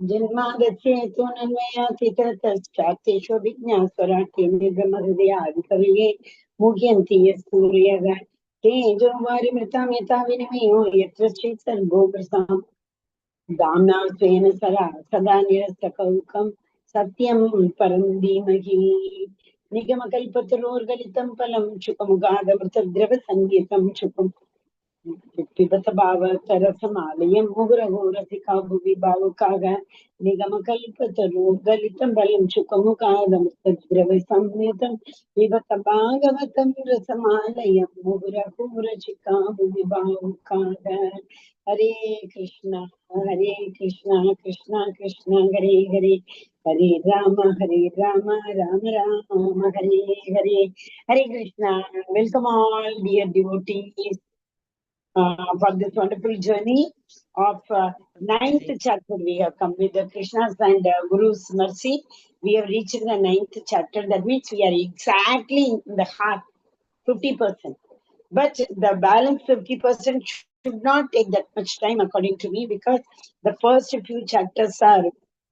जन्मादस्येतु नन्मयातितरतश्चात्तेषु विज्ञास्वराट्यमे ब्रह्महृदयादिकविये मुह्यन्ति यस्तूर्यः तेजो वारिमृतां यथा विनिमयो यत्र श्रीसर्गो प्रसाम् दाम्ना स्वेन सदा निरस्तकौकं सत्यं परं धीमहि निगमकल्पतरोर्गलितं फलं शुकमुखादमृतद्रवसंगीतं शुकम् पिबत भावतरसमालयं मुहुरघोरसिका भुवि भावुकाः निगमकल्पतरोर्गलितं फलं शुकमुखादमृतद्रवसंयुतं पिबत भागवतं रसमालयं मुहुरघोरसिका भुवि भावुकाः हरे Krishna Krishna Krishna Hare Hare Hare Ram Ram Ram Hare Hare Hare Krishna. Welcome all dear devotees for this wonderful journey of ninth chapter. We have come with the Krishna's and Guru's mercy. We have reached the ninth chapter. That means we are exactly in the heart, 50%. But the balance 50% should not take that much time, according to me, because the first few chapters are,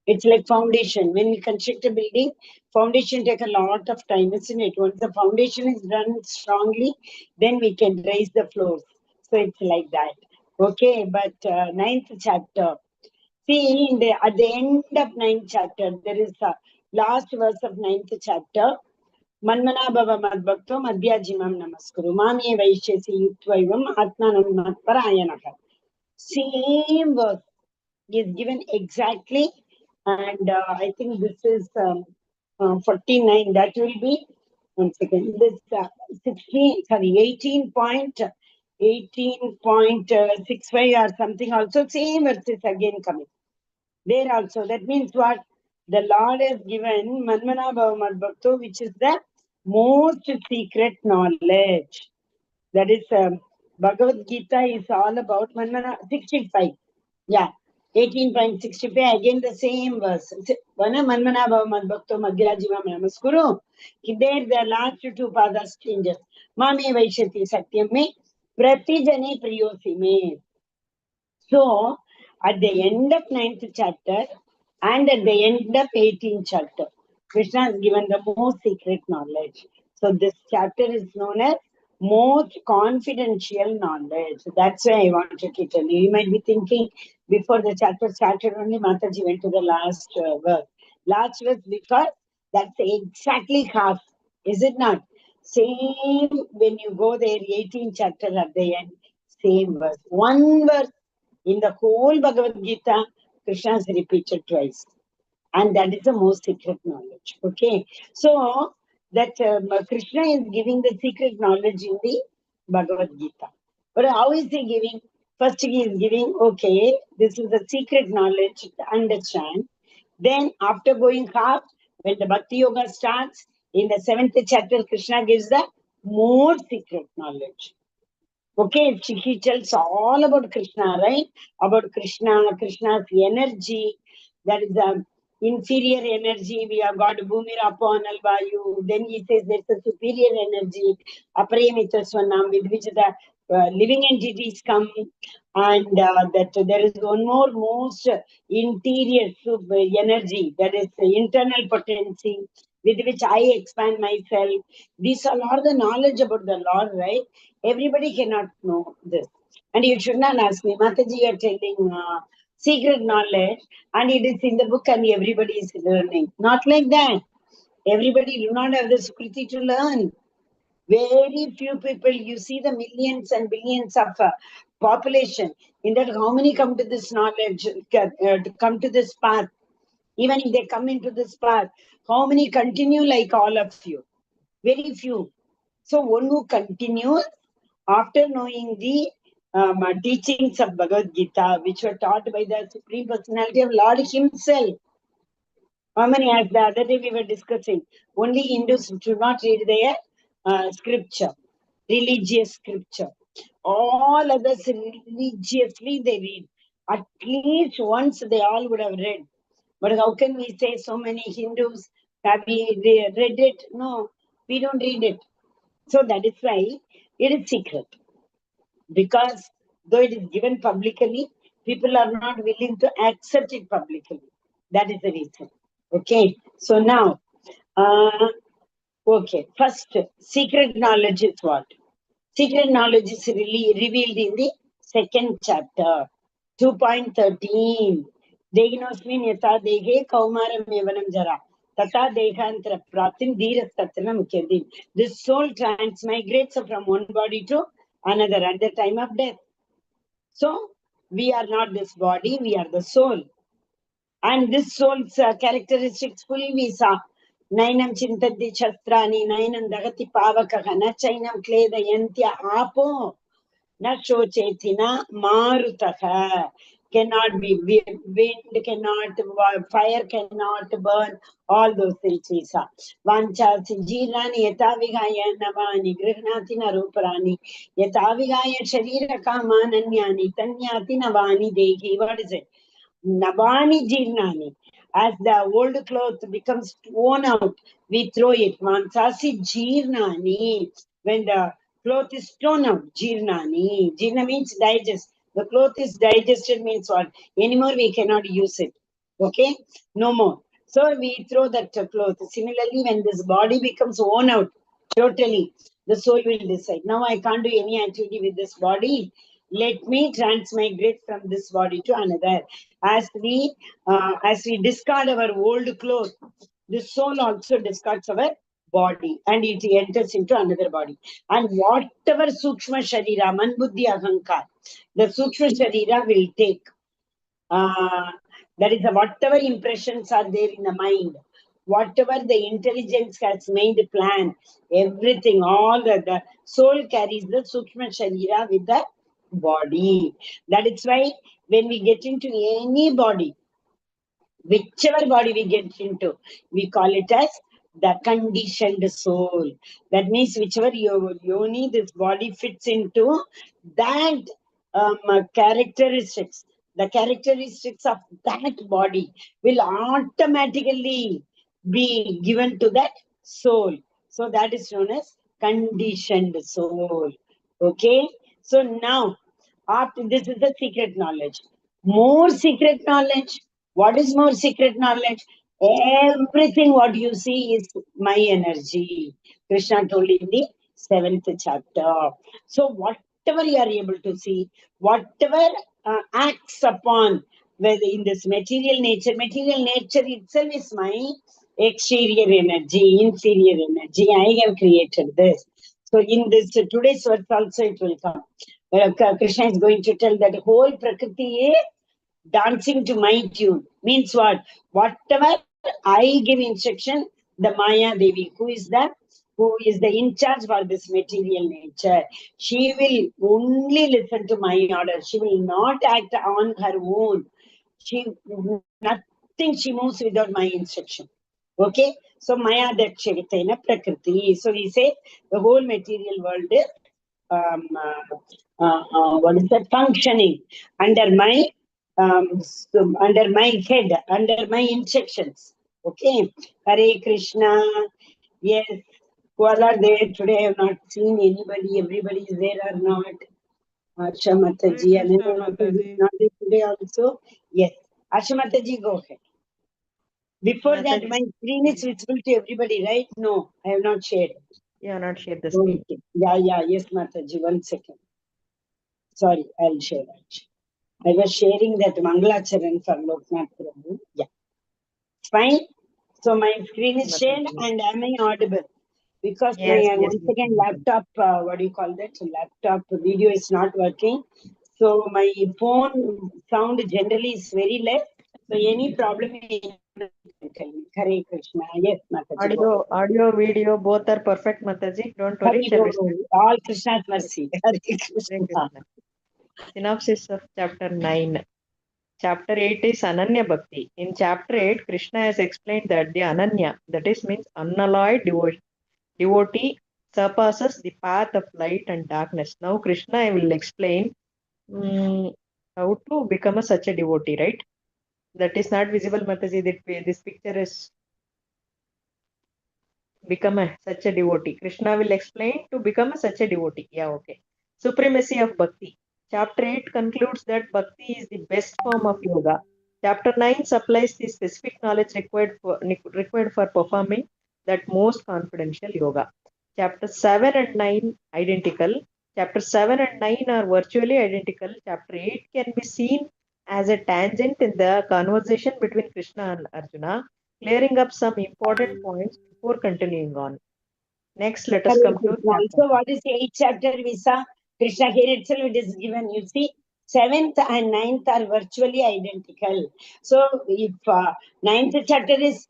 it's like foundation. When we construct a building, foundation take a lot of time, isn't it? Once the foundation is done strongly, then we can raise the floors. So it's like that. Okay, but ninth chapter. See, at the end of ninth chapter, there is a last verse of ninth chapter. Manmana bhava madbhakto madhyajimam namaskuru mami vaishyasi yutvaivam atmanam matparayanaha. Same verse is given exactly, and I think this is 49. That will be, one second, this 18.65 or something. Also same verse is again coming there also. That means what? The Lord has given Manmana Bhava Madbhakto, which is the most secret knowledge. That is, Bhagavad Gita is all about Manmana 65. Yeah, 18.65. Again, the same verse. Manmana Bhava Madbhakto Madhyajivam Namaskuru. There, the last two padas changes. Mame Vaishyati Satyam Me Pratijane Priyosi Me. So, at the end of 9th chapter and at the end of 18th chapter, Krishna has given the most secret knowledge. So, this chapter is known as most confidential knowledge. That's why I wanted to tell you. You might be thinking, before the chapter started, only Mataji went to the last verse. Last verse, because that's exactly half. Is it not? Same when you go there, 18th chapter at the end, same verse. One verse in the whole Bhagavad Gita, Krishna has repeated twice. And that is the most secret knowledge. Okay. So, that Krishna is giving the secret knowledge in the Bhagavad Gita. But how is he giving? First he is giving, okay, this is the secret knowledge to understand. Then after going half, when the Bhakti Yoga starts, in the 7th chapter, Krishna gives the more secret knowledge. Okay, he tells all about Krishna, right? About Krishna, Krishna's energy. That is the inferior energy. We have got Bhumira upon Alvayu. Then he says there's a superior energy, Aparayamitra Swanam, with which the living entities come. And that there is one more most interior energy, that is internal potency, with which I expand myself. These are all the knowledge about the Lord, right? Everybody cannot know this. And you should not ask me, Mataji, you are telling secret knowledge, and it is in the book and everybody is learning. Not like that. Everybody do not have the Sukriti to learn. Very few people, you see the millions and billions of population. In that, how many come to this knowledge, to come to this path? Even if they come into this path, how many continue like all of you? Very few. So one who continues after knowing the teachings of Bhagavad Gita, which were taught by the Supreme Personality of Lord Himself. How many, as the other day we were discussing, only Hindus should not read their scripture, religious scripture. All others religiously they read. At least once they all would have read. But how can we say so many Hindus have we read it? No, we don't read it. So that is why it is secret. Because though it is given publicly, people are not willing to accept it publicly. That is the reason. Okay. So now, uh, okay. First, secret knowledge is what? Secret knowledge is really revealed in the second chapter, 2.13. Dehinosmin yata dehe kaumaram yavanam jara. Tata dehantra pratim dhirastatranam kedim. This soul transmigrates from one body to another at the time of death. So, we are not this body, we are the soul. And this soul's characteristics fully we saw. Nainam chintaddi shastrani, nainam dagati pavakaha, na chainam kledayantya apo, na shochetina marutaha. Cannot be wind, cannot, fire cannot burn, all those things we saw. Vancha jirani yatavigaya navani, grihnati naruparani, yatavigaya sharira kamananyani, tanyati navani dehi. What is it? Navani Jirnani. As the old cloth becomes worn out, we throw it. Mansasi Jirnani. When the cloth is torn out, Jirnani. Jirna means digest. The cloth is digested means what? Anymore we cannot use it. Okay? No more. So we throw that cloth. Similarly, when this body becomes worn out totally, the soul will decide. Now I can't do any activity with this body. Let me transmigrate from this body to another. As we discard our old clothes, the soul also discards our body and it enters into another body. And whatever Sukshma Sharira, Man Buddhi Ahankar, the Sukshma Sharira will take. That is, whatever impressions are there in the mind, whatever the intelligence has made a plan, everything, all the soul carries the Sukshma Sharira with the body. That is why when we get into any body, whichever body we get into, we call it as the conditioned soul. That means whichever yoni this body fits into, that characteristics, the characteristics of that body will automatically be given to that soul. So that is known as conditioned soul. Okay. So now, after this is the secret knowledge. More secret knowledge. What is more secret knowledge? Everything what you see is my energy. Krishna told in the 7th chapter. So whatever you are able to see, whatever acts upon, whether in this material nature itself is my exterior energy, inferior energy. I have created this. So in this today's verse also it will come. Krishna is going to tell that whole Prakriti is dancing to my tune. Means what? Whatever I give instruction, the Maya Devi, who is the in charge for this material nature, she will only listen to my order. She will not act on her own. Nothing she moves without my instruction. Okay? So Maya Dakshagitena Prakriti. So we say the whole material world is what is that, functioning under my under my head, under my instructions. Okay. Hare Krishna. Yes. Who all are there today? I have not seen anybody. Everybody is there or not? Asha Mataji. And not there today also. Yes. Asha Mataji, go ahead. Before that, my screen is visible to everybody, right? No, I have not shared. You have not shared the screen. Okay. Yeah. Yes, Mataji. 1 second. Sorry, I'll share that. I was sharing that Mangalacharan for Loknath Prabhu. Yeah. Fine. So my screen is shared and am I audible? Because my once again laptop, what do you call that? Laptop video is not working. So my phone sound generally is very less. So any problem, Hare Krishna. Yes, Mataji. Audio, video, both are perfect, Mataji. Don't worry. All Krishna's mercy. Hare Krishna. Synopsis of chapter 9. Chapter 8 is Ananya Bhakti. In chapter 8, Krishna has explained that the Ananya, that is means unalloyed devotee, surpasses the path of light and darkness. Now Krishna will explain how to become such a devotee, right? That is not visible, Mataji. This picture is become such a devotee. Krishna will explain to become such a devotee. Yeah, okay. Supremacy of Bhakti. Chapter 8 concludes that Bhakti is the best form of yoga. Chapter 9 supplies the specific knowledge required for performing that most confidential yoga. Chapter 7 and 9 identical. Chapter 7 and 9 are virtually identical. Chapter 8 can be seen as a tangent in the conversation between Krishna and Arjuna, clearing up some important points before continuing on. Next, let us Hare come to Krishna. chapter. So what is the 8th chapter we saw? Krishna here itself it is given. You see, 7th and 9th are virtually identical. So if 9th chapter is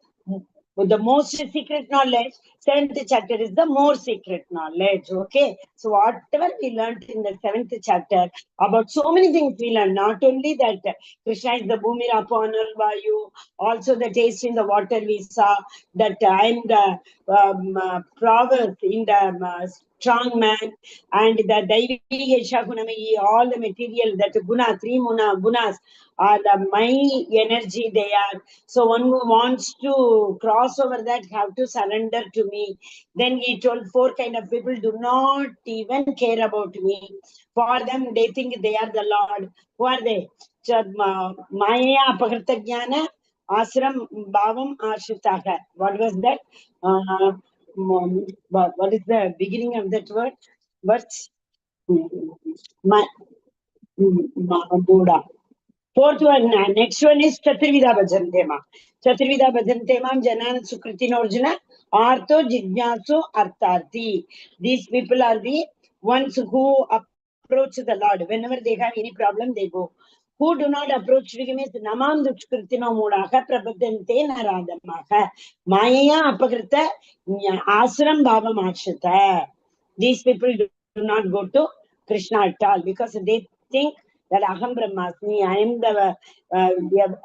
the most secret knowledge, 7th chapter is the more secret knowledge. Okay. So whatever we learned in the 7th chapter about so many things we learned, not only that Krishna is the Bhumira Panal Vayu, also the taste in the water we saw, that I am the proverb in the strong man, and the Daivi Yesha Gunamayi, all the material that guna, three gunas are the my energy they are. So one who wants to cross over that have to surrender to me. Then he told 4 kind of people do not even care about me. For them, they think they are the Lord. Who are they? Maya Apakrita Jnana Asram Bhavam Ashitaha. What was that? What is the beginning of that word? But Buddha. Fourth one, next one is Chaturvida Bhajantema. Chaturvida Bhajantemam Janan Sukritin Arjuna Artho Jignasu Artharthi. These people are the ones who approach the Lord. Whenever they have any problem, they go. Who do not approach him is Namam Duchkritino Mudaha Prabhadante Naradamaha. Maya Apakrita Asram Bhava Makshata. These people do not go to Krishna at all because they think that Aham Brahmasmi, I am the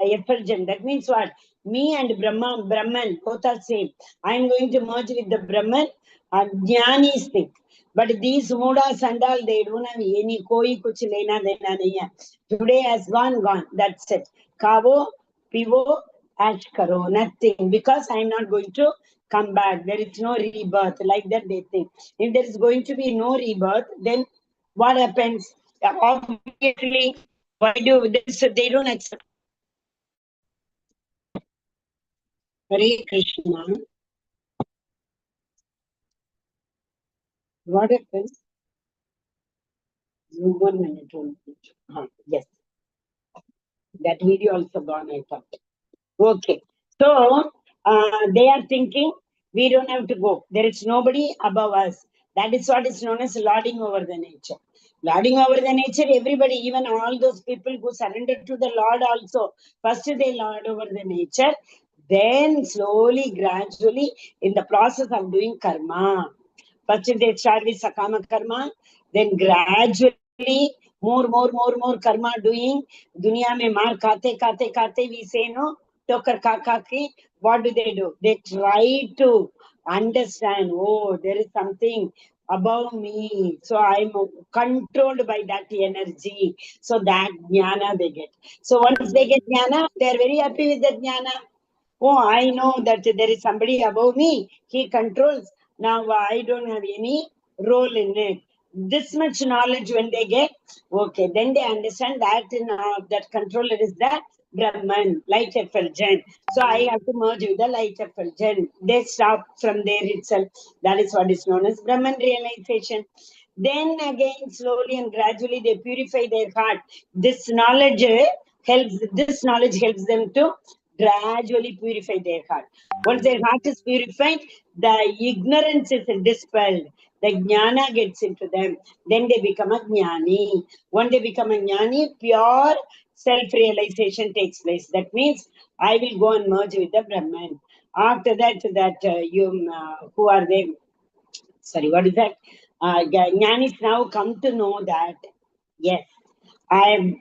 effulgent. That means what? Me and Brahman, both are same. I am going to merge with the Brahman, and Jnanis think. But these Mudas and all, they don't have any koi kuch lena dena nahi hai. Today has gone. That's it. Kavo, pivo, ash karo, nothing. Because I am not going to come back. There is no rebirth. Like that they think. If there is going to be no rebirth, then what happens? Obviously, why do this? They don't accept. Hare Krishna. What happens? 1 minute. Yes, that video also gone, I thought. Okay. So they are thinking we don't have to go. There is nobody above us. That is what is known as lording over the nature. Lording over the nature, everybody, even all those people who surrendered to the Lord also, first they lord over the nature, then slowly, gradually, in the process of doing karma. First they start with sakama karma, then gradually more karma doing. Dunya mein maar kate, we say no. Tokar kakaki, what do? They try to understand, oh, there is something above me. So I'm controlled by that energy. So that jnana they get. So once they get jnana, they're very happy with that jnana. Oh, I know that there is somebody above me. He controls. Now I don't have any role in it. This much knowledge when they get, okay, then they understand that that controller is the Brahman, light effulgent. So I have to merge with the light effulgent. They stop from there itself. That is what is known as Brahman realization. Then again, slowly and gradually, they purify their heart. This knowledge helps them to gradually purify their heart. Once their heart is purified, the ignorance is dispelled. The jnana gets into them. Then they become a jnani. When they become a jnani, pure self-realization takes place. That means I will go and merge with the Brahman. After that, who are they? Sorry, what is that? Jnanis now come to know that, yes, I am,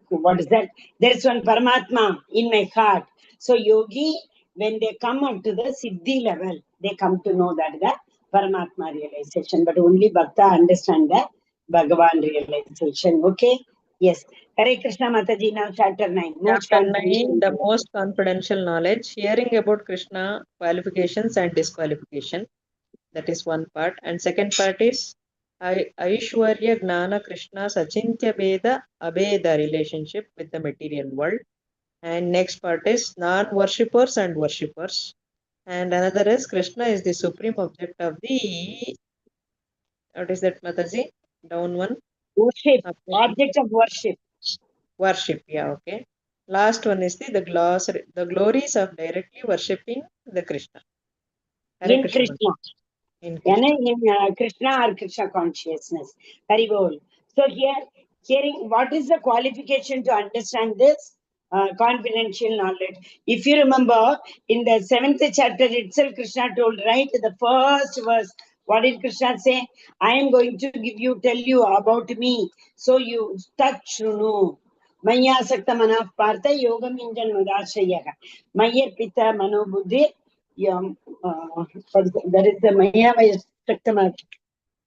what is that? There is one Paramatma in my heart. So yogi, when they come up to the Siddhi level, they come to know that the Paramatma realization. But only Bhakta understand the Bhagavan realization. Okay? Yes. Hare Krishna Mataji, now chapter 9. Chapter 9, the most confidential knowledge, hearing about Krishna qualifications and disqualification. That is one part. And second part is Aishwarya Gnana Krishna's Achintya Beda Abeda relationship with the material world. And next part is non-worshippers and worshippers. And another is Krishna is the supreme object of the, what is that, Mataji? Down one. Worship, Up one. object of worship. Worship, yeah, okay. Last one is the glories of directly worshipping the Krishna. Hare In Krishna. Krishna. In Krishna. In Krishna or Krishna consciousness. Very well. So hearing what is the qualification to understand this? Confidential knowledge. If you remember, in the 7th chapter itself, Krishna told, right, the first verse, what did Krishna say? I am going to tell you about me. So you touch, Maya Sakta Manaf Partha Yogam Injan Madashayaka. Maya Pita Mano Buddhi. That is the Maya Sakta.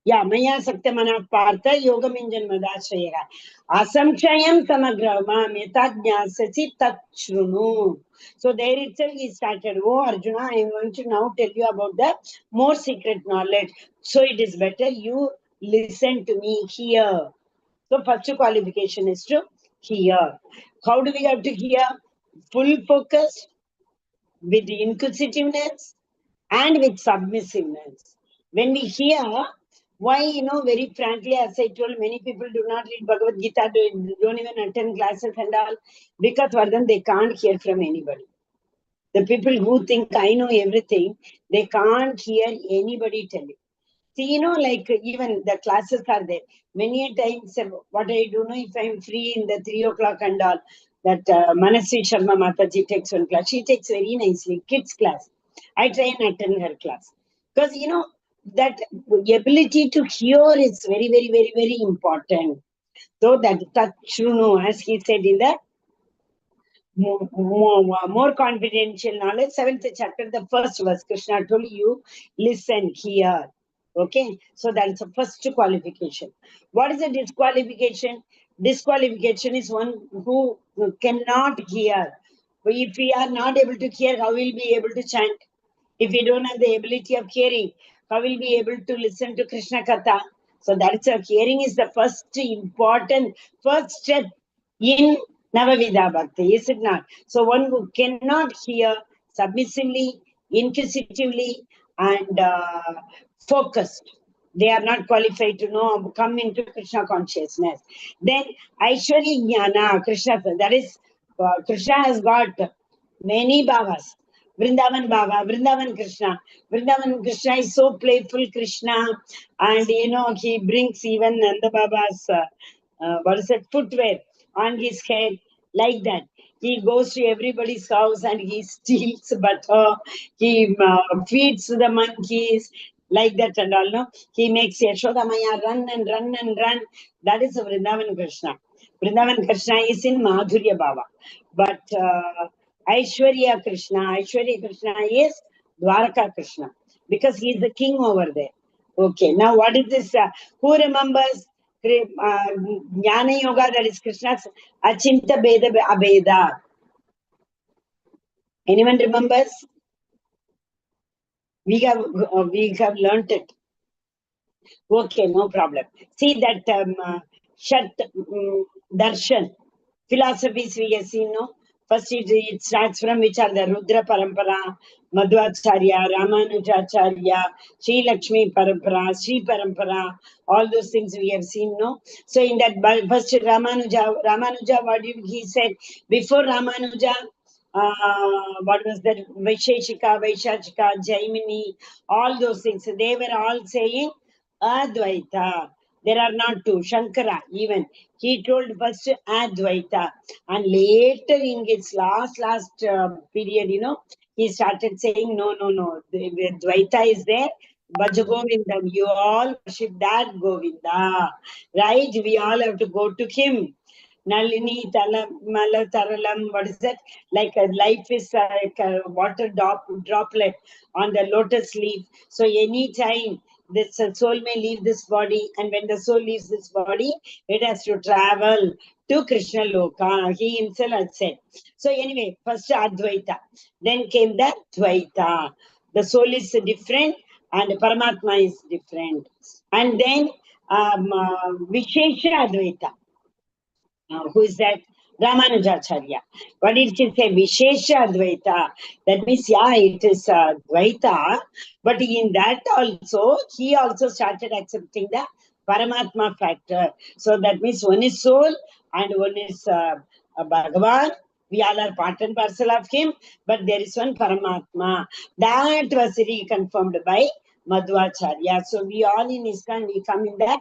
Yeah, Maya Saktamana Partha Yogaminjan Madashayaka. Asamshayam Samagrama Metadnya Sachi Tachrunu. So there itself he started. Oh Arjuna, I am going to now tell you about the more secret knowledge. So it is better you listen to me here. So first qualification is to hear. How do we have to hear? Full focus, with inquisitiveness and with submissiveness. When we hear, why, very frankly, as I told, many people do not read Bhagavad Gita, don't even attend classes and all, because Vardhan, they can't hear from anybody. The people who think I know everything, they can't hear anybody tell you. See, like even the classes are there. Many a times, what I do know, if I'm free in the 3 o'clock and all, that Manasvi Sharma Mataji takes one class. She takes very nicely, kids class. I try and attend her class. Because, that ability to hear is very, very, very, very important. So that Tachruno, as he said in the more confidential knowledge, 7th chapter, the first verse, Krishna told you, listen here. Okay, so that's the first qualification. What is a disqualification? Disqualification is one who cannot hear. If we are not able to hear, how will we be able to chant? If we don't have the ability of hearing, how will we be able to listen to Krishna Katha? So that's a hearing is the first important first step in Navavidha Bhakti, is it not? So one who cannot hear submissively, inquisitively, and focused. They are not qualified to know, come into Krishna consciousness. Then Aishwarya Jnana, Krishna, that is, Krishna has got many bhavas. Vrindavan Baba, Vrindavan Krishna. Vrindavan Krishna is so playful Krishna, and he brings even Nanda Baba's what is it, footwear on his head, like that. He goes to everybody's house and he steals butter, he feeds the monkeys, like that and all. No? He makes Yashoda Maya run and run and run. That is Vrindavan Krishna. Vrindavan Krishna is in Madhurya Baba. But Aishwarya Krishna is Dwaraka Krishna, because he is the king over there. Okay, now what is this? Who remembers Jnana Yoga, that is Krishna's Achinta Beda Abeda? Anyone remembers? We have learnt it. Okay, no problem. See that Shat Darshan philosophies we have seen, no? First, it starts from which are the Rudra Parampara, Madhvacharya, Ramanujacharya, Sri Lakshmi Parampara, Sri Parampara, all those things we have seen, no? So, in that first Ramanuja, what did he said? Before Ramanuja, what was that? Vaisheshika, Vaishashika, Jaimini, all those things. They were all saying Advaita. There are not two. Shankara, even. He told first Advaita. And later in its last period, he started saying, no. The Dvaita is there. Bhajagovindam. You all worship that Govinda. Right? We all have to go to him. Nalini, Mala, Taralam, what is that? Like a life is like a water droplet on the lotus leaf. So anytime this soul may leave this body, and when the soul leaves this body, it has to travel to Krishna Loka. He himself had said. So anyway, first Advaita, then came the Dvaita. The soul is different and Paramatma is different. And then Vishesha Advaita. Who is that? Ramanujacharya. What did she say? Vishesha Advaita. That means, yeah, it is Dvaita, but in that also, he also started accepting the Paramatma factor. So that means one is soul and one is Bhagavan. We all are part and parcel of him, but there is one Paramatma. That was reconfirmed by Madhvacharya. So we all in ISKCON, we come in that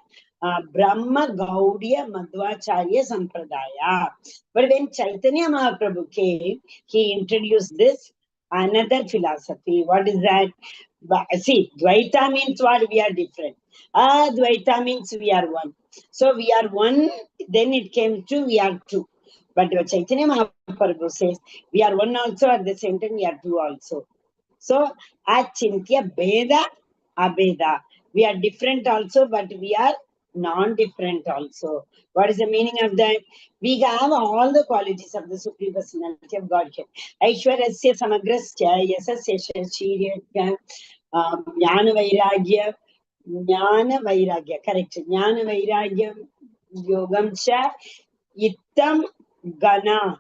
Brahma Gaudiya Madhvacharya Sampradaya. But when Chaitanya Mahaprabhu came, he introduced this another philosophy. What is that? See, Dvaita means what? We are different. Advaita means we are one. So we are one, then it came to we are two. But Chaitanya Mahaprabhu says we are one also, at the same time we are two also. So, achintya beda abeda. We are different also, but we are non-different also. What is the meaning of that? We have all the qualities of the Supreme Personality of Godhead. Aishwarasya samagrasya yasasya shirya jnana vairagya, correct. Jnana vairagya yogam cha ittam gana.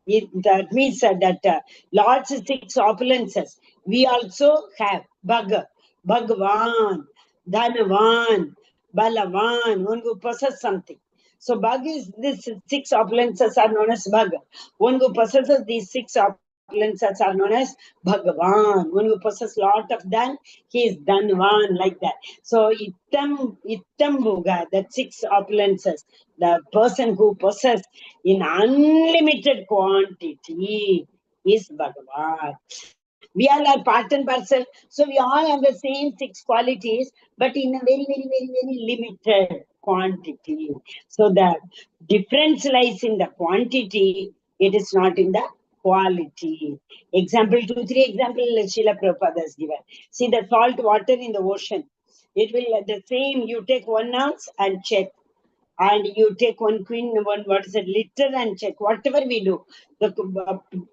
That means that Lord's six opulences we also have. Bhagwan, Dhanavan, Balavan, one who possesses something. So Bhag is this six opulences are known as Bhag. One who possesses these six opulences are known as Bhagavan. One who possesses lot of them, he is Dhanvan, like that. So Ittam Bhoga, that six opulences, the person who possesses in unlimited quantity is Bhagavan. We all are part and parcel, so we all have the same six qualities, but in a very, very, very, very limited quantity. So the difference lies in the quantity, it is not in the quality. Example, 2, 3 example Srila Prabhupada has given. See the salt water in the ocean. It will the same, you take 1 ounce and check, and you take one queen, one what is it, liter, and check. Whatever we do,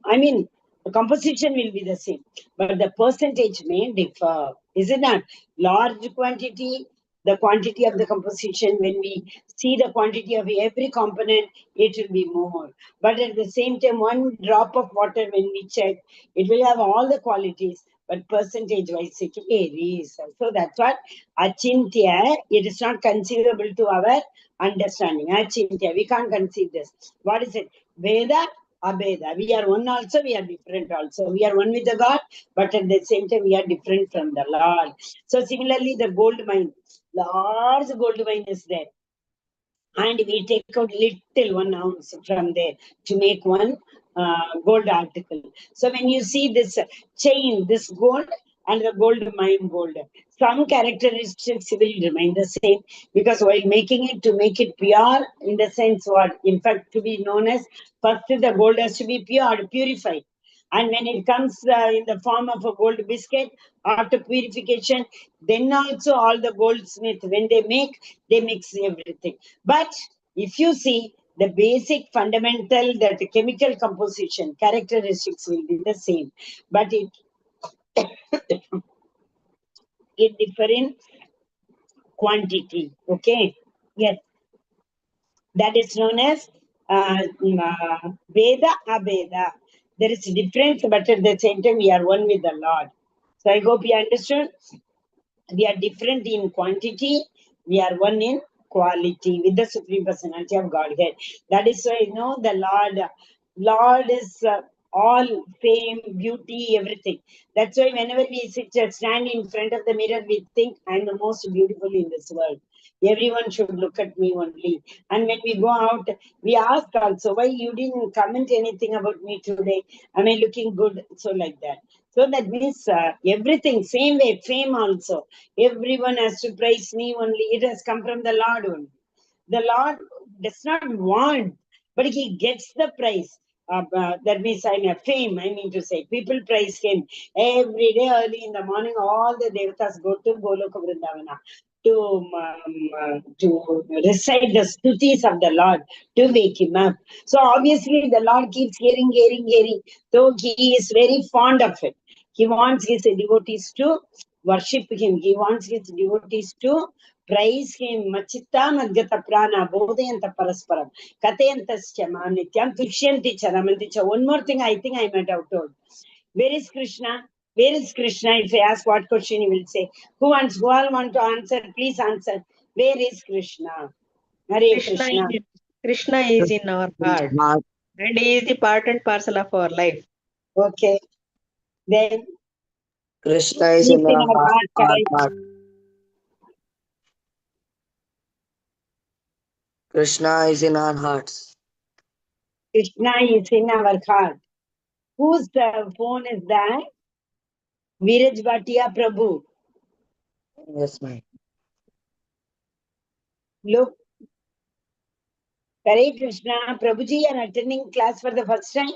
I mean, the composition will be the same, but the percentage may differ. Is it not? Large quantity, the quantity of the composition, when we see the quantity of every component, it will be more. But at the same time, one drop of water, when we check, it will have all the qualities, but percentage wise it varies. So that's what achintya, it is not conceivable to our understanding. Achintya, we can't conceive this. What is it? Veda, Abeda. We are one also, we are different also. We are one with the God, but at the same time, we are different from the Lord. So similarly, the gold mine, large gold mine is there. And we take out little 1 ounce from there to make one gold article. So when you see this chain, this gold and the gold mine gold, some characteristics will remain the same, because while making it, to make it pure, in the sense what, in fact, to be known as, first the gold has to be purified. And when it comes in the form of a gold biscuit, after purification, then also all the goldsmith, when they mix everything. But if you see the basic fundamental, that chemical composition characteristics will be the same, but it differ in quantity. Okay. Yes. That is known as Veda Abeda. There is difference, but at the same time, we are one with the Lord. So I hope you understood. We are different in quantity, we are one in quality with the Supreme Personality of Godhead. That is why, the Lord is all fame, beauty, everything. That's why whenever we stand in front of the mirror, we think, I'm the most beautiful in this world. Everyone should look at me only. And when we go out, we ask also, why you didn't comment anything about me today? Am I looking good? So like that. So that means everything, same way, fame also. Everyone has to praise me only. It has come from the Lord only. The Lord does not want, but he gets the praise. That means I'm a fame, I mean to say. People praise him. Every day early in the morning, all the devatas go to Goloka Vrindavana to recite the stutis of the Lord, to wake him up. So obviously the Lord keeps hearing, though he is very fond of it. He wants his devotees to worship him. He wants his devotees to praise him. Machitta madgata prana bodhayanta parasparam kathayantasya nityam tushyanti charamanti cha. One more thing I think I might have told. Where is Krishna? Where is Krishna? If I ask what question, he will say. Who all want to answer? Please answer. Where is Krishna? Hare Krishna. Krishna is in our heart. And he is the part and parcel of our life. Okay. Then Krishna is in our heart. Krishna is in our hearts. Krishna is in our heart. Whose phone is that? Viraj Bhatia Prabhu. Yes, ma'am. Look. Hare Krishna. Prabhuji, you are attending class for the first time?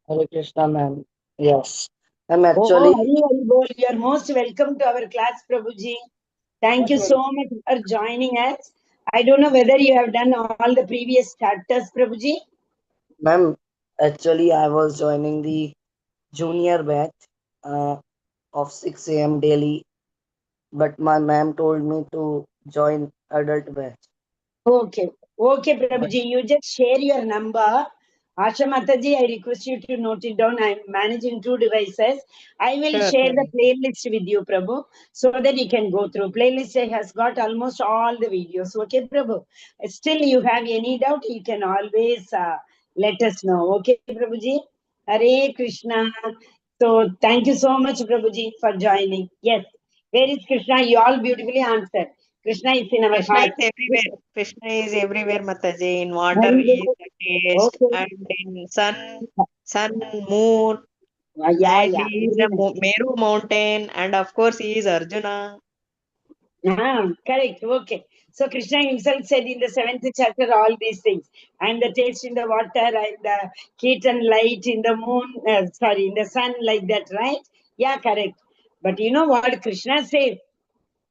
Hare Krishna, ma'am. Yes. I'm actually... You are most welcome to our class, Prabhuji. Thank you so much for joining us. I don't know whether you have done all the previous chapters, Prabhuji. Ma'am, actually I was joining the junior batch of 6 a.m. daily, but my ma'am told me to join adult batch. Okay. Okay, Prabhuji, you just share your number. Asha Mataji, I request you to note it down. I'm managing 2 devices. I will share the playlist with you, Prabhu, so that you can go through. Playlist has got almost all the videos. Okay, Prabhu. Still, you have any doubt, you can always let us know. Okay, Prabhuji. Hare Krishna. So, thank you so much, Prabhuji, for joining. Yes. Where is Krishna? You all beautifully answered. Krishna is in our Krishna heart. is everywhere. Krishna is everywhere, Mataji. In water, he is the taste, and in sun, moon, and he is the Meru mountain, and of course he is Arjuna. Correct. Okay. So Krishna himself said in the 7th chapter all these things. I am the taste in the water, I am the heat and light in the moon, in the sun, like that, right? Yeah, correct. But you know what Krishna says?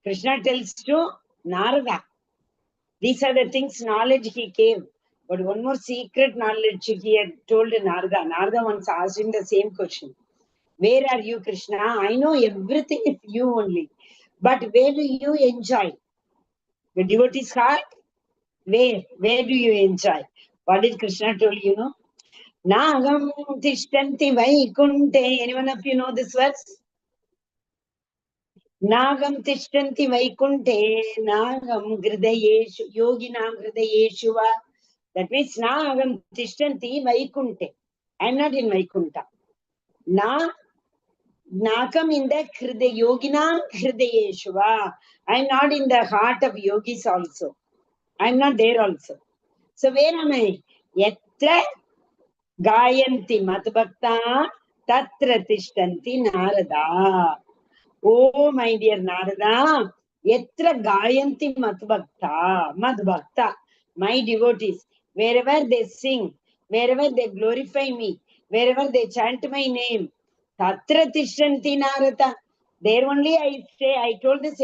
Krishna tells to Narada. These are the things, knowledge he gave. But one more secret knowledge he had told Narada. Narada once asked him the same question. Where are you, Krishna? I know everything is you only. But where do you enjoy? The devotee's heart? Where do you enjoy? What did Krishna told you know? Nagam tishtanti vaikunte. Anyone of you know this verse? Nagam tishtanti vaikunte. Nagam gridayeshu. Yoginam gridayeshu va. That means Nagam tishtanti vaikunte. I am not in Vaikunta. Nakam in the Yoginam Hridayeshva. I am not in the heart of yogis also. I am not there also. So where am I? Yatra gayanti matbhakta tatra tishtanti Narada. Oh, my dear Narada, yatra gayanti madbhakta, my devotees, wherever they sing, wherever they glorify me, wherever they chant my name, tatra tishtanti Narada. There only I say, I told this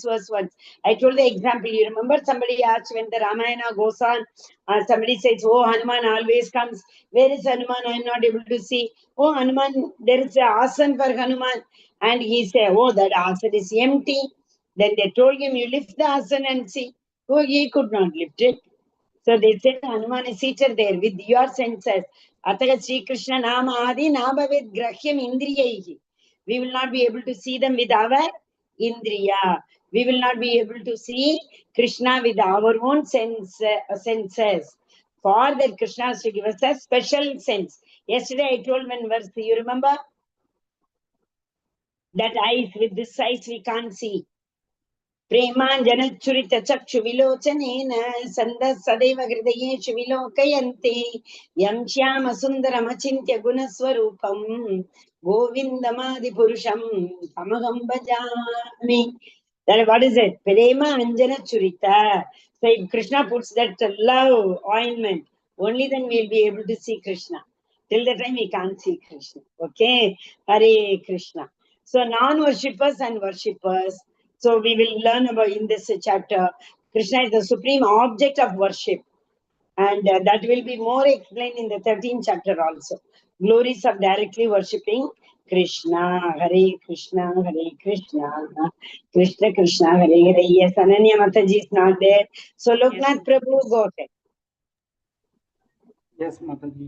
verse once. I told the example. You remember somebody asked when the Ramayana goes on, somebody says, oh, Hanuman always comes. Where is Hanuman? I am not able to see. Oh, Hanuman, there is an asan for Hanuman. And he said, oh, that asan is empty. Then they told him, you lift the asan and see. Oh, he could not lift it. So they said, Hanuman is seated there with your senses. Ataga Sri Krishna Nama Adi Nabhavet Grahyam Indriyaihi. We will not be able to see them with our Indriya. We will not be able to see Krishna with our own senses. For that, Krishna has to give us a special sense. Yesterday I told one verse, you remember? That eyes, with this eyes we can't see. Premanjanachurita chakshu vilochanena sanda sadeva hridayeshu vilokayanti yam shyama sundaram achintya gunaswarupam govindamadi purusham tamaham bhajami. That what is it? Prema Anjana Churita. So if Krishna puts that love ointment, only then we'll be able to see Krishna. Till the time we can't see Krishna. Okay? Hare Krishna. So non-worshippers and worshippers. So we will learn about in this chapter. Krishna is the supreme object of worship. And that will be more explained in the 13th chapter also. Glories of directly worshipping Krishna, Hare Krishna, Hare Krishna, Krishna Krishna, Hare Hare. Yes, Ananya Mataji is not there. So Loknath Prabhu, go ahead. Yes, Mataji.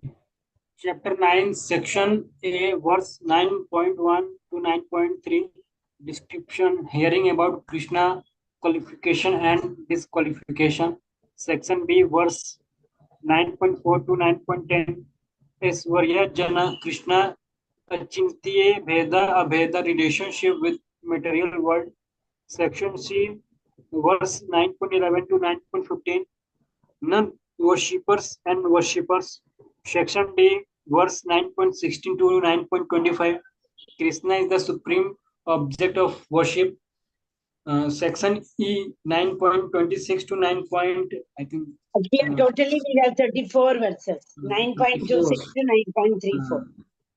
Chapter 9, Section A, verse 9.1 to 9.3, description, hearing about Krishna, qualification and disqualification. Section B, verse 9.4 to 9.10, Esvarya Jana Krishna, Achintya Bheda Abheda relationship with material world. Section C, verse 9.11 to 9.15, non-worshippers and worshippers. Section D, verse 9.16 to 9.25. Krishna is the supreme object of worship. Section E, 9.26 to 9. I think. Here totally we have 34 verses, 9.26 to 9.34.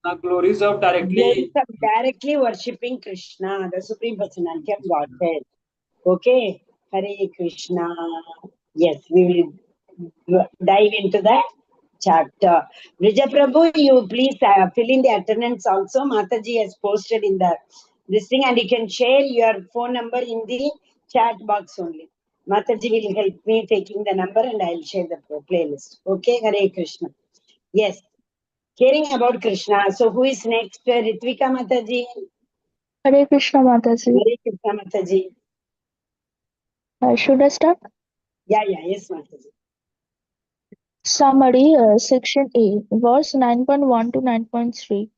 The glories of directly. Directly worshipping Krishna, the Supreme Personality of Godhead. Okay, Hare Krishna. Yes, we will dive into that chapter. Vijay Prabhu, you please fill in the attendance also. Mataji has posted in this thing, and you can share your phone number in the chat box only. Mataji will help me taking the number and I'll share the playlist. Okay, Hare Krishna. Yes, caring about Krishna. So who is next? Ritvika Mataji. Hare Krishna Mataji. Hare Krishna Mataji. Should I start? Yeah, yes, Mataji. Summary, Section A, verse 9.1 to 9.3.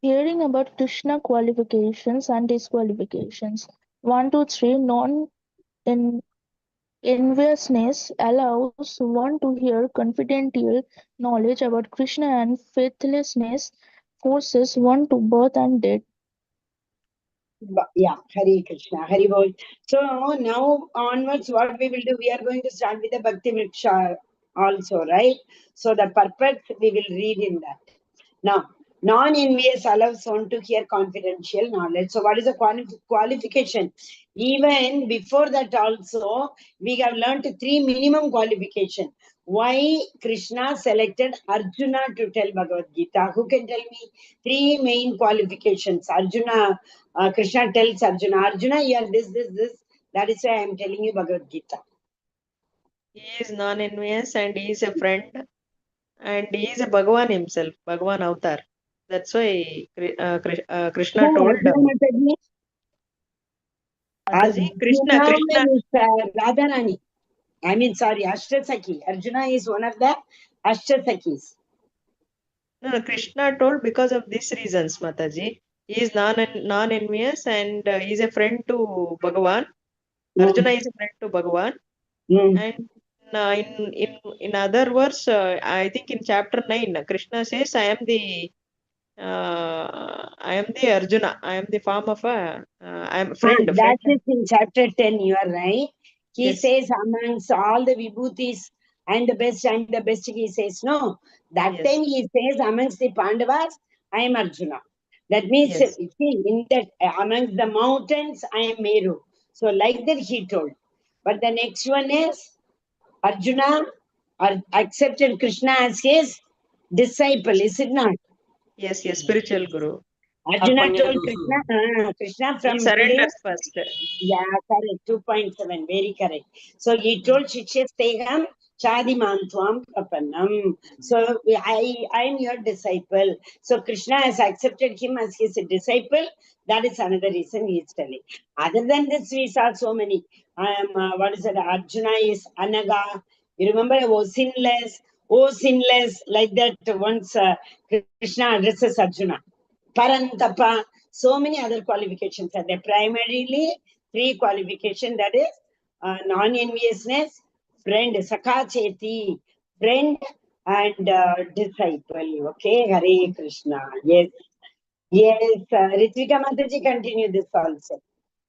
Hearing about Krishna qualifications and disqualifications. 1 to 3. Non-enviousness allows one to hear confidential knowledge about Krishna, and faithlessness forces one to birth and death. Yeah, Hare Krishna, Hare Bol. So now onwards, what we will do, we are going to start with the Bhakti Vriksha also, right? So the purpose we will read in that. Now, non-envious allows one to hear confidential knowledge. So what is the qualification? Even before that also, we have learned 3 minimum qualification. Why Krishna selected Arjuna to tell Bhagavad Gita? Who can tell me 3 main qualifications? Arjuna, Krishna tells Arjuna, you are this. That is why I am telling you Bhagavad Gita. He is non-envious and he is a friend and he is a Bhagavan himself, Bhagavan Avatar. That's why Krishna told Mataji, Krishna. is Radharani. I mean, sorry, Ashtasakhi. Arjuna is one of the Ashtasakis. No, Krishna told because of these reasons, Mataji. He is non-envious and he is a friend to Bhagavan. Arjuna is a friend to Bhagavan. And in other words, I think in chapter 9, Krishna says, I am the Arjuna. I am the form of I am a friend. That is in chapter 10, you are right. He Yes. says amongst all the vibhutis and the best, he says no. That Yes. time he says amongst the Pandavas, I am Arjuna. That means, Yes. see, in that amongst the mountains, I am Meru. So like that he told. But the next one is Arjuna accepted Krishna as his disciple, is it not? Yes, spiritual guru. Arjuna told Krishna from He today. surrenders first. Yeah, correct. 2.7, very correct. So he told Shikshasteham Chadimantvam Prapannam. So I am your disciple. So Krishna has accepted him as his disciple. That is another reason he is telling. Other than this, we saw so many. Arjuna is Anaga. You remember, oh sinless, like that. Once Krishna addresses Arjuna. Parantapa, so many other qualifications are there. Primarily, 3 qualifications, that is non-enviousness, friend, sakacheti, friend and disciple. Okay, Hare Krishna. Yes, Ritvika Mataji, continue this also.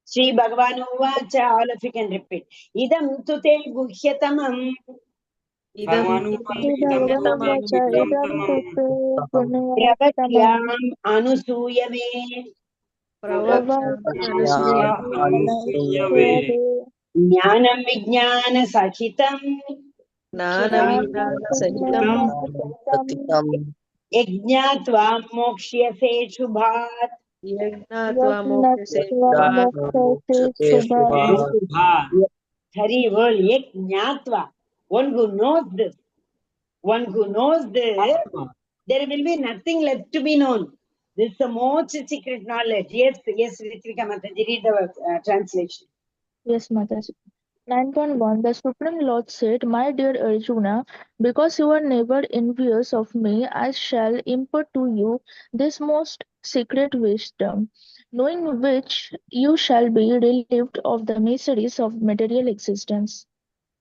Sri Bhagavan Uvacha, all of you can repeat. Idam tute guhyatamam. Pravatyam anusuyave. Jnanam vijnana sahitam. Yajnatva mokshyase shubhat. यज्ञात्वा मोक्षसे Yajnatva mokshyase shubhat. Hari bol. Yajnatva. One who knows this. One who knows this, there will be nothing left to be known. This is the most secret knowledge. Yes, Ritvika Mataji, read the translation. Yes, Mataji. 9.1 The Supreme Lord said, My dear Arjuna, because you are never envious of me, I shall impart to you this most secret wisdom, knowing which you shall be relieved of the miseries of material existence.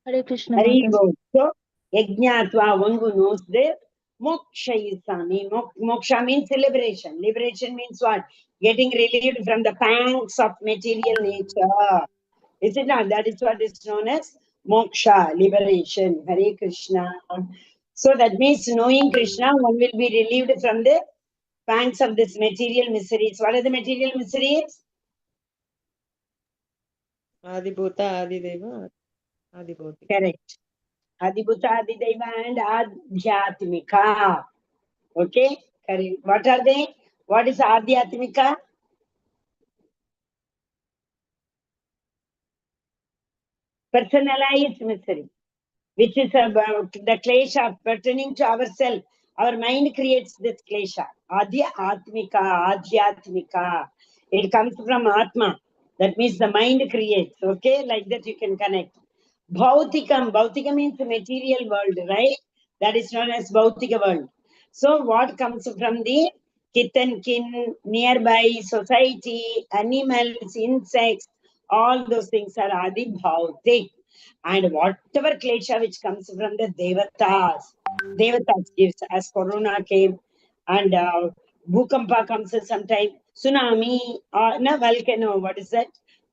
Hare Krishna Hari Mataji. bol. So, Yajnatva, one who knows this, moksha isami. Moksha means liberation. Liberation means what? Getting relieved from the pangs of material nature. Is it not? That is what is known as moksha, liberation. Hare Krishna. So that means knowing Krishna, one will be relieved from the pangs of this material miseries. What are the material miseries? आदिभूता आदिदेव आदिभौतिक. Correct. Adibhuta, Adidaiva and Adhyatmika. Okay? Correct. What are they? What is Adhyatmika? Personalized misery, which is about the klesha pertaining to ourselves. Our mind creates this klesha. Adhyatmika. It comes from Atma. That means the mind creates. Okay? Like that you can connect. Bhautikam. Bhautika means the material world, right? That is known as Bhautika world. So what comes from the kith and kin, nearby society, animals, insects, all those things are Adi Bhautik. And whatever klesha which comes from the Devatas gives, as Corona came and Bhukampa comes sometime, tsunami, no volcano, what is that?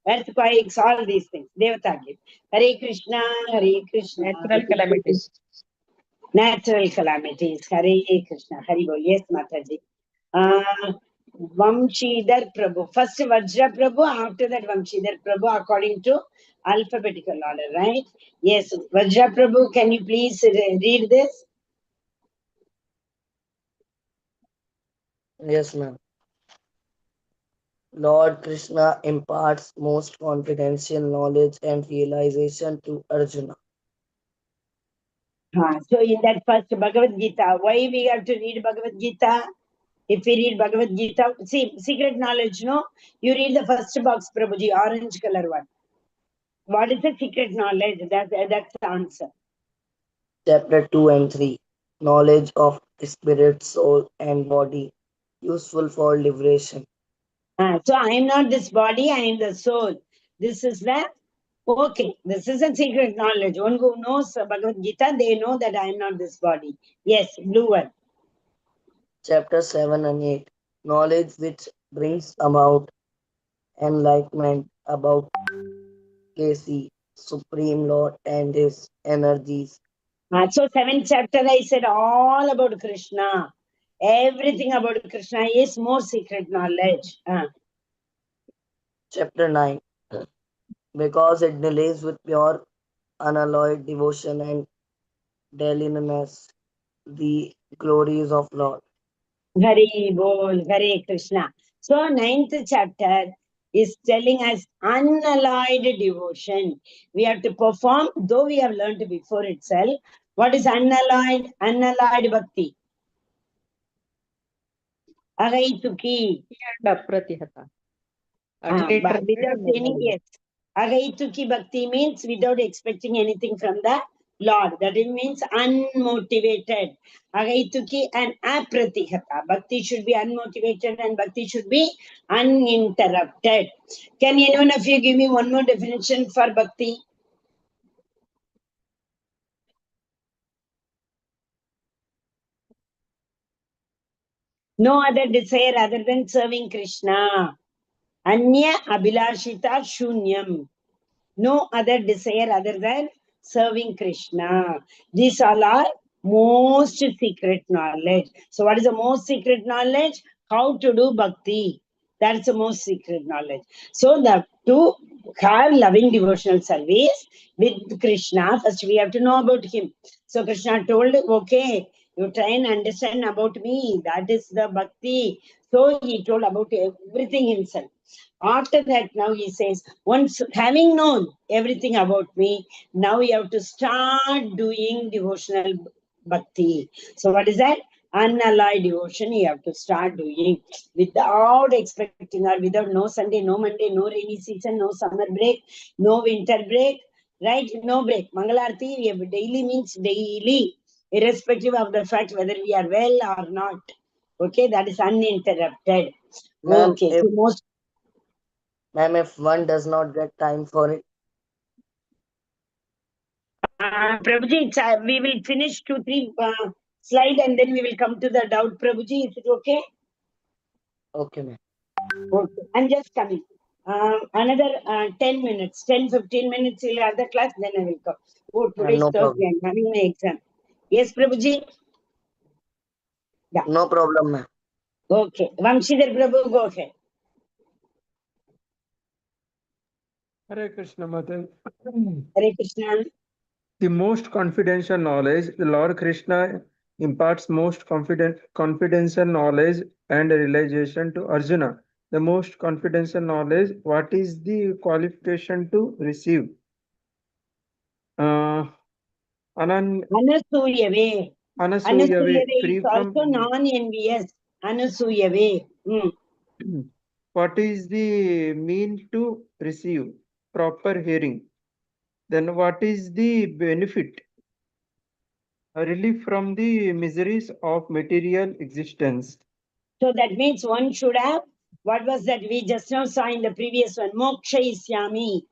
Earthquakes, all these things. Devata give. Hare Krishna, Hare Krishna. Natural calamities. Natural calamities. Hare Krishna. Hare Bol. Yes, Mataji. Vamshidhar Prabhu. First Vajra Prabhu, after that Vamshidhar Prabhu, according to alphabetical order, right? Yes, Vajra Prabhu, can you please read this? Yes, ma'am. Lord Krishna imparts most confidential knowledge and realization to Arjuna. So in that first Bhagavad Gita, why we have to read Bhagavad Gita? If we read Bhagavad Gita, see, secret knowledge, no? You read the first box, Prabhuji, orange color one. What is the secret knowledge? That's the answer. Chapter 2 and 3 Knowledge of Spirit, Soul, and Body, useful for liberation. So I am not this body, I am the soul. This is the, okay, this is a secret knowledge. One who knows Bhagavad Gita, they know that I am not this body. Yes, blue one. Chapter 7 and 8 Knowledge which brings about enlightenment about KC, Supreme Lord, and his energies. So 7th chapter I said all about Krishna. Everything about Krishna is more secret knowledge. Chapter 9 Because it delays with pure unalloyed devotion and delineates the glories of Lord. Hari Bol, Hare Krishna. So 9th chapter is telling us unalloyed devotion. We have to perform, though we have learned before itself. What is unalloyed? Unalloyed bhakti. Agaituki. And apratihata. Without any, yes. Agaituki bhakti means without expecting anything from the Lord. That it means unmotivated. Agaituki and apratihata. Bhakti should be unmotivated and bhakti should be uninterrupted. Can anyone of you give me one more definition for bhakti? No other desire other than serving Krishna. Anya abhilashita shunyam. No other desire other than serving Krishna. These all are most secret knowledge. So what is the most secret knowledge? How to do bhakti. That's the most secret knowledge. So to have loving devotional service with Krishna, first we have to know about him. So Krishna told, okay, You try and understand about me. That is the bhakti. So he told about everything himself. After that, now he says, once having known everything about me, now you have to start doing devotional bhakti. So what is that? Unalloyed devotion you have to start doing without expecting or without no Sunday, no Monday, no rainy season, no summer break, no winter break, right? No break. Mangalarti, we have daily means daily, irrespective of the fact whether we are well or not. Okay, that is uninterrupted. Ma'am, Okay, so most if one does not get time for it, Prabhuji, we will finish 2-3 slide and then we will come to the doubt. Prabhuji, is it okay? okay, ma'am. Okay, I'm just coming. Another 10 minutes, 10-15 minutes, we'll have the class, then I will come. Oh, today is No Thursday, problem. I'm having my exam. Yes, Prabhuji? Yeah, No problem, ma'am. okay. Vamshidhar Prabhu, go ahead. Hare Krishna, Mother. Hare Krishna. The most confidential knowledge, the Lord Krishna imparts most confidential knowledge and realization to Arjuna. The most confidential knowledge, what is the qualification to receive? Anasuyave, Anasuyave. Anasuyave is free also from. non-envious. Anasuyave. What is the mean to receive? Proper hearing. Then what is the benefit? A relief from the miseries of material existence. So that means one should have, what was that we just now saw in the previous one? Moksha isyami.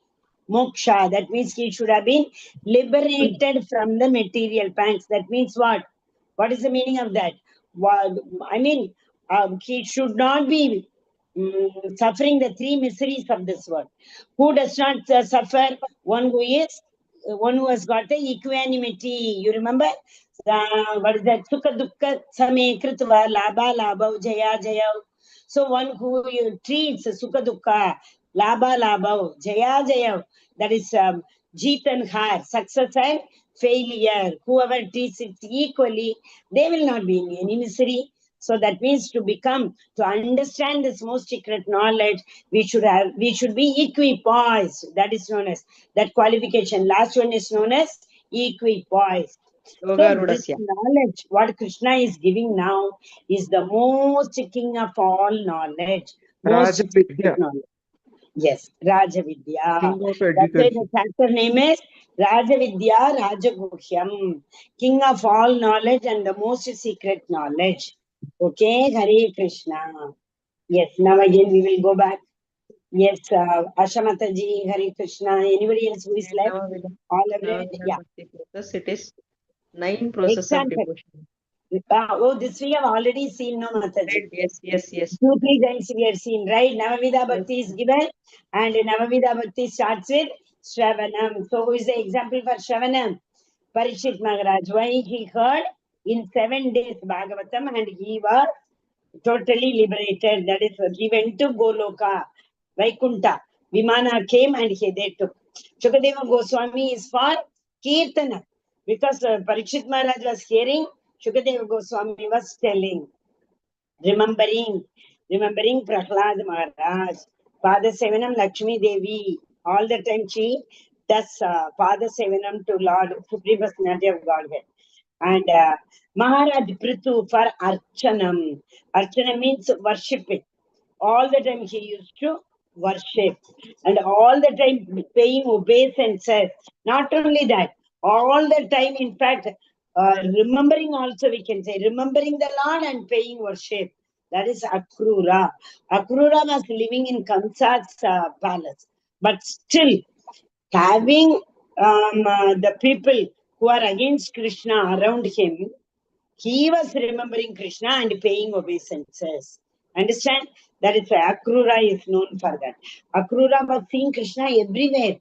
Moksha. That means he should have been liberated from the material pangs. That means what? What is the meaning of that? I mean, he should not be suffering the three miseries of this world. Who does not suffer? One who has got the equanimity. You remember? What is that? Sukha dukkha same kritva labha labha jaya jaya. So one who treats sukha dukkha labha labha jaya jaya. That is jeet and har, success and failure. Whoever treats it equally, they will not be in any misery. So that means to understand this most secret knowledge, we should be equipoised. That is known as that qualification. Last one is known as equipoised. So this Yogarudasya. knowledge, what Krishna is giving now, is the most king of all knowledge, most secret Rajavidya, knowledge. Yes, Rajavidya. king of That's why the education. chapter name is Rajavidya Rajaguhyam, king of all knowledge and the most secret knowledge. Okay, Hare Krishna. Yes, now again we will go back. Yes, Ashamataji, Hare Krishna. Anybody else who is And left? All have read? Navavida Yeah. Bhakti process, it is 9 process of Example. devotion. This we have already seen, no, Mataji. Right? Yes. 2-3 times we have seen, right? Navamida Yes. Bhakti is given, and Navamida Bhakti starts with Shravanam. So, who is the example for Shravanam? Parikshit Maharaj. Why he heard in 7 days Bhagavatam and he was totally liberated. That is, he went to Goloka, Vaikunta. Vimana came and they took. Shukadeva Goswami is for Kirtana. Because Parikshit Maharaj was hearing, Shukadeva Goswami was telling. Remembering Prahlad Maharaj, Pada Sevanam Lakshmi Devi, all the time she does Pada Sevanam to Lord, Supreme Personality of Godhead. And Maharaj Prithu for Archanam. Archana means worshipping. All the time he used to worship. And all the time paying obeisances. Not only that, all the time, in fact, remembering also, we can say, remembering the Lord and paying worship. That is Akrura. Akrura was living in Kamsa's palace. But still, having the people who are against Krishna around him, he was remembering Krishna and paying obeisances. Understand? That is why Akrura is known for that. Akrura was seeing Krishna everywhere.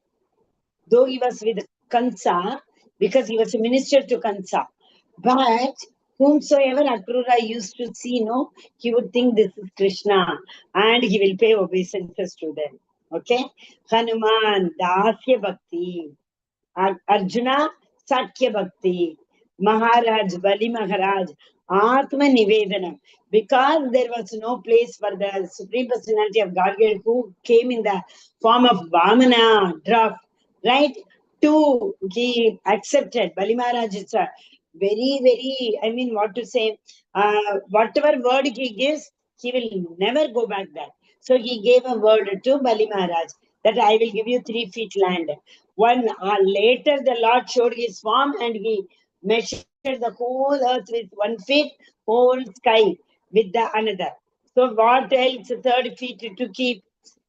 Though he was with Kansa, because he was a minister to Kansa. But whomsoever Akrura used to see, no, he would think this is Krishna and he will pay obeisances to them. Okay? Hanuman, Dasya Bhakti. Arjuna, Sakya Bhakti. Maharaj, Bali Maharaj, Atma Nivedanam. Because there was no place for the Supreme Personality of Godhead who came in the form of Vamana, draft, right? He accepted. Bali Maharaj is a very, I mean, what to say, whatever word he gives, he will never go back there. So he gave a word to Bali Maharaj that I will give you 3 feet land. Later, the Lord showed his form and he measured the whole earth with 1 feet, whole sky with the another. So what else 3rd feet to keep?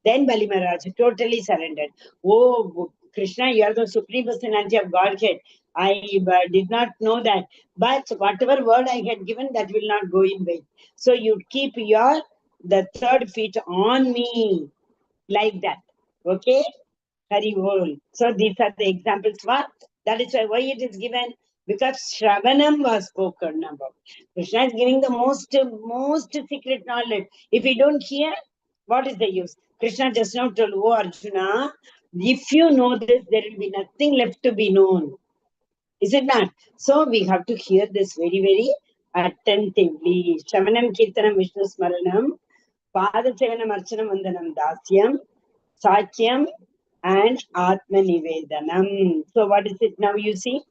Then Bali Maharaj totally surrendered. Oh, Krishna, you are the Supreme Personality of Godhead. I did not know that. But whatever word I had given, that will not go in vain. So you keep the 3rd feet on me. Like that. Okay? Hari Bol. So these are the examples. That is why it is given, because Shravanam was spoken about. Krishna is giving the most secret knowledge. If we don't hear, what is the use? Krishna just now told, oh Arjuna, if you know this, there will be nothing left to be known. Is it not? So we have to hear this very attentively. Shravanam Kirtanam Vishnu Smaranam, Pada Sevanam Archanam Vandanam Dasyam, Sakyam, and Atma Nivedanam. So what is it now you see?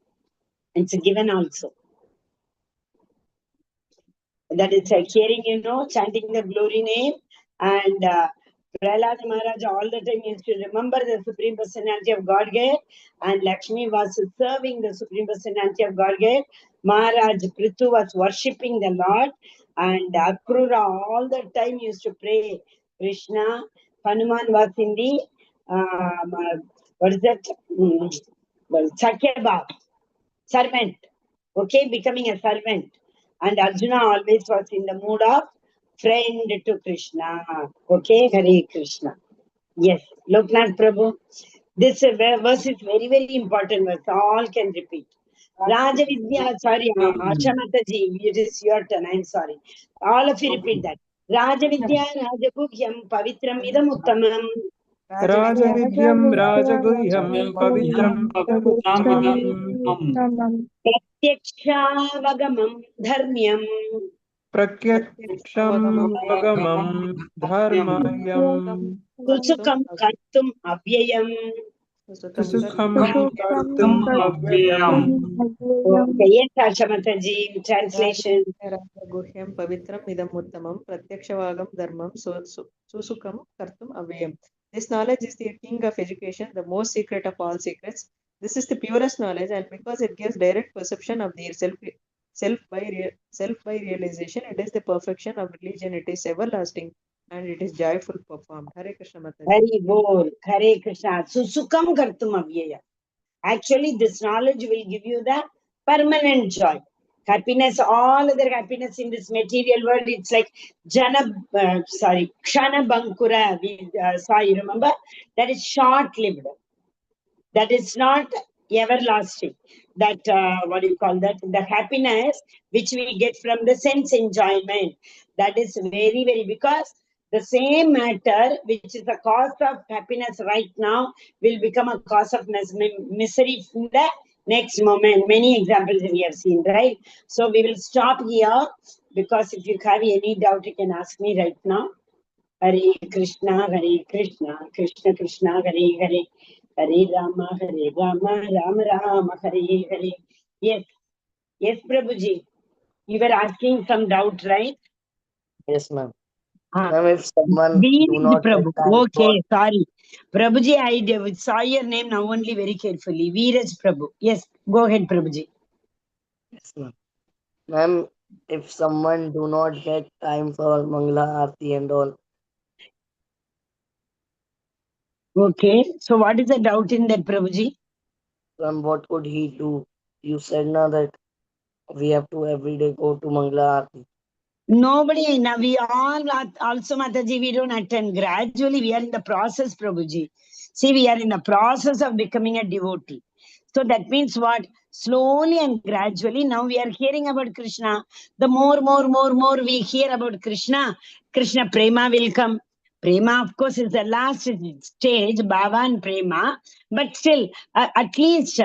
It's given also. That is hearing, chanting the glory name. And Prahlada Maharaj all the time used to remember the Supreme Personality of Godhead. And Lakshmi was serving the Supreme Personality of Godhead. Maharaj Prithu was worshipping the Lord. And Akrura all the time used to pray Krishna. Hanuman was in the what is that? Sakyabha, servant. Okay, becoming a servant. And Arjuna always was in the mood of friend to Krishna. Okay, Hare Krishna. Yes, Loknath Prabhu. This verse is very important verse. All can repeat. Raja Vidya, sorry, Asha Mataji, it is your turn. I'm sorry. All of you repeat that. Raja Vidya, Rajaguhyam, Pavitram, Idam Uttamam. राजविद्यं राजगुह्यं पवित्रं प्रत्यक्षावगमं धर्म्यं प्रत्यक्षमवगमं धर्मयम् सुसुखं कर्तुम् अव्ययम्. सुसुखं कर्तुम् अव्ययम्. Okay, yes, Asha Mataji, translation. Guhyam Pavitram Idam Uttamam Pratyakshavagam Dharmam Susukam Kartum Avyam. This knowledge is the king of education, the most secret of all secrets. This is the purest knowledge, and because it gives direct perception of the self by realization, it is the perfection of religion. It is everlasting and it is joyful performed. Hare Krishna Mataji. Hari Bol, Hare Krishna. Susukam Kartum Avyaya. Actually, this knowledge will give you the permanent joy. Happiness, all other happiness in this material world, it's like Kshana Bankura, we saw, you remember? That is short-lived. That is not everlasting. That, what do you call that? The happiness which we get from the sense enjoyment. That is very, because the same matter, which is the cause of happiness right now, will become a cause of misery in the next moment. Many examples we have seen, right? So we will stop here, because if you have any doubt, you can ask me right now. Hare Krishna, Krishna Krishna, Hare Hare. Hare Rama, Rama Rama, Hare Hare. Yes, Prabhuji. You were asking some doubt, right? Yes, ma'am. Ma'am, if someone do not Prabhu. get time Okay, sorry. Prabhuji, I saw your name now only very carefully. Veeraj Prabhu. Yes, go ahead, Prabhuji. Yes, ma'am. Ma'am, if someone do not get time for Mangala Aarti and all, Okay, so what is the doubt in that, Prabhuji? then what could he do? You said now that we have to every day go to Mangala Aarti. Nobody, now we all also, Mataji, we don't attend. Gradually, we are in the process, Prabhuji. See, we are in the process of becoming a devotee. So that means what? Slowly and gradually, now we are hearing about Krishna. The more we hear about Krishna, Krishna Prema will come. Prema, of course, is the last stage, Bhava and Prema. But still, at least,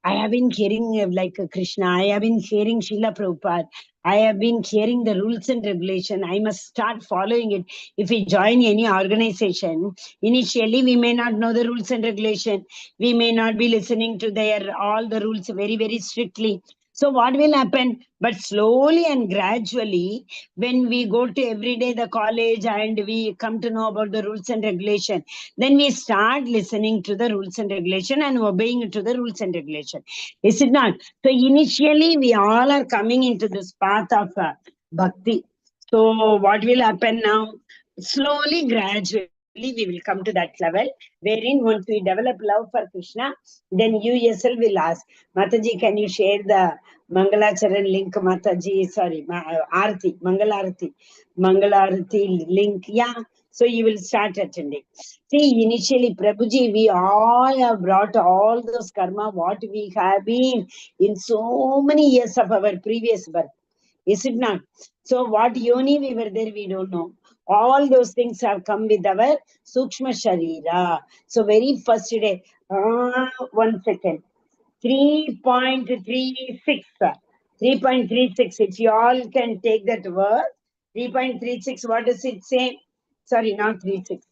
I have been hearing like Krishna, I have been hearing Srila Prabhupada, I have been hearing the rules and regulation. I must start following it. If we join any organization, initially we may not know the rules and regulation. We may not be listening to their all the rules very, very strictly. So what will happen? But slowly and gradually, when we go to every day the college and we come to know about the rules and regulation, then we start listening to the rules and regulation and obeying to the rules and regulation. Is it not? So initially we all are coming into this path of bhakti. So what will happen now? Slowly, gradually, we will come to that level wherein once we develop love for Krishna, then you yourself will ask, Mataji, can you share the Mangalacharan link, Mataji? Sorry, Arati, Mangalarati link. Yeah. So you will start attending. See, initially, Prabhuji, we all have brought all those karma, what we have been in so many years of our previous birth. Is it not? So what yoni we were there, we don't know. All those things have come with our Sukshma Sharira. So very first day, 1 second, 3.36. 3.36. If you all can take that word, 3.36, what does it say? Sorry, not 36.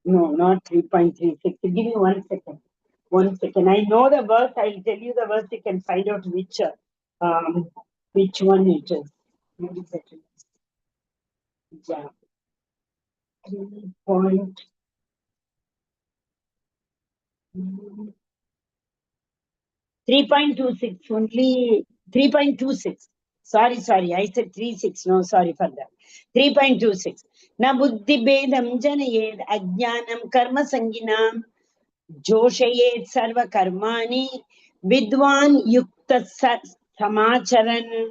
No, not 3.36. Give me 1 second. 1 second. I know the verse. I'll tell you the verse. You can find out which one it is. Maybe second. Yeah. 3 point. 3.26. Only 3.26. Sorry. I said 3.6. No, sorry for that. 3.26. Na buddhi bedam janayed ajnanam karma sanginam जोषयेत् सर्वकर्माणि विद्वान् युक्त समाचरन्.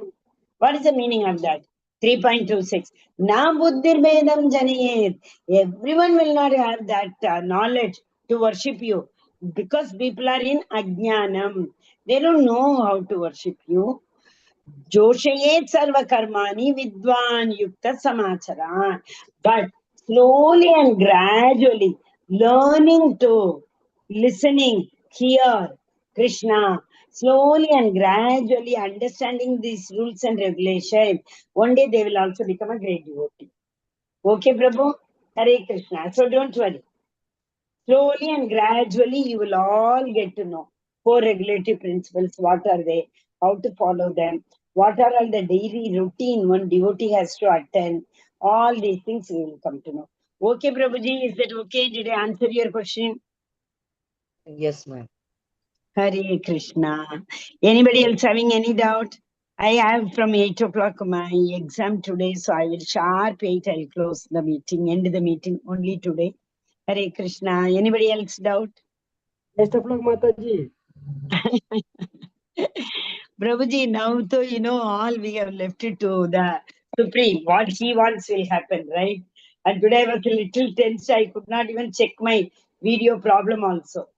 What is the meaning of that? 3.26. Na buddhir bedam janayet. Everyone will not have that knowledge to worship you because people are in ajnanam. They don't know how to worship you. Joshayet sarva karmani vidwan yukta samachara. But slowly and gradually learning to listening, hear Krishna, slowly and gradually understanding these rules and regulations, one day they will also become a great devotee. Okay, Prabhu? Hare Krishna. So don't worry. Slowly and gradually you will all get to know four regulative principles. What are they? How to follow them? What are all the daily routine one devotee has to attend? All these things we will come to know. Okay, Prabhuji, is that okay? Did I answer your question? Yes, ma'am. Hare Krishna. Anybody else having any doubt? I have from 8 o'clock my exam today, so I will sharp 8. I'll close the meeting, end the meeting only today. Hare Krishna. Anybody else doubt? Best of luck, Mataji. Prabhuji, now though all we have left it to the Supreme. What he wants will happen, right? And today I was a little tense. I could not even check my video problem also.